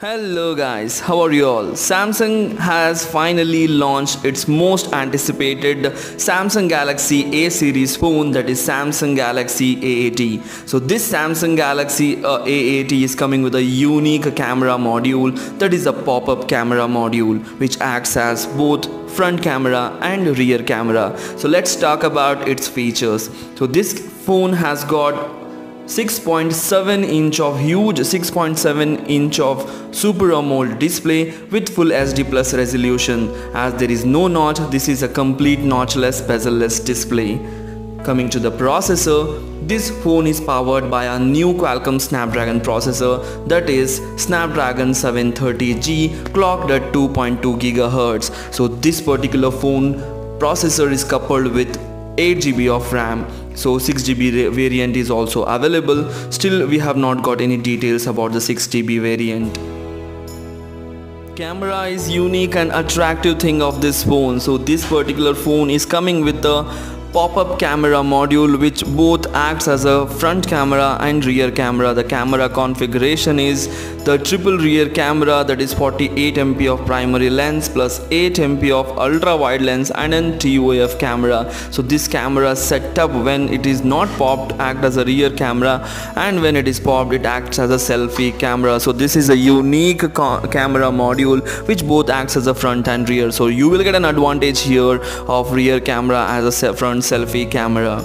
Hello guys, how are you all? Samsung has finally launched its most anticipated Samsung Galaxy A series phone, that is Samsung Galaxy A80. So this Samsung Galaxy A80 is coming with a unique camera module, that is a pop-up camera module which acts as both front camera and rear camera. So let's talk about its features. So this phone has got 6.7 inch of huge 6.7 inch of Super AMOLED display with full HD plus resolution. As there is no notch, this is a complete notchless bezel-less display. Coming to the processor, this phone is powered by a new Qualcomm Snapdragon processor, that is Snapdragon 730G, clocked at 2.2 GHz. So this particular phone processor is coupled with 8GB of RAM. So 6GB variant is also available. Still we have not got any details about the 6GB variant. Camera is unique and attractive thing of this phone. So this particular phone is coming with the pop-up camera module which both acts as a front camera and rear camera. The camera configuration is the triple rear camera, that is 48 MP of primary lens plus 8 MP of ultra wide lens and an TOF camera. So this camera setup, when it is not popped, act as a rear camera, and when it is popped it acts as a selfie camera. So this is a unique camera module which both acts as a front and rear. So you will get an advantage here of rear camera as a front selfie camera.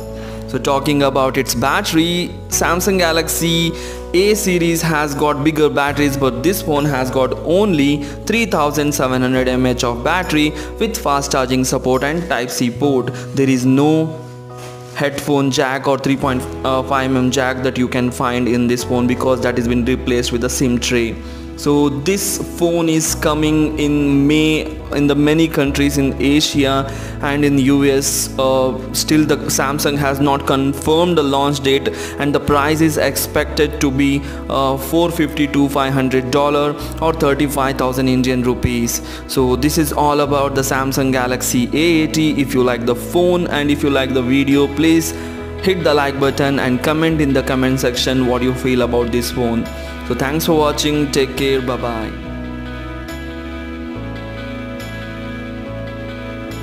So talking about its battery, Samsung Galaxy A series has got bigger batteries, but this phone has got only 3700 mAh of battery with fast charging support and Type-C port. There is no headphone jack or 3.5mm jack that you can find in this phone because that has been replaced with a SIM tray. So this phone is coming in May in the many countries in Asia and in US. Still the Samsung has not confirmed the launch date, and the price is expected to be $450 to $500 or 35,000 Indian rupees. So this is all about the Samsung Galaxy A80. If you like the phone and if you like the video, please hit the like button and comment in the comment section what you feel about this phone. So thanks for watching, take care, bye bye.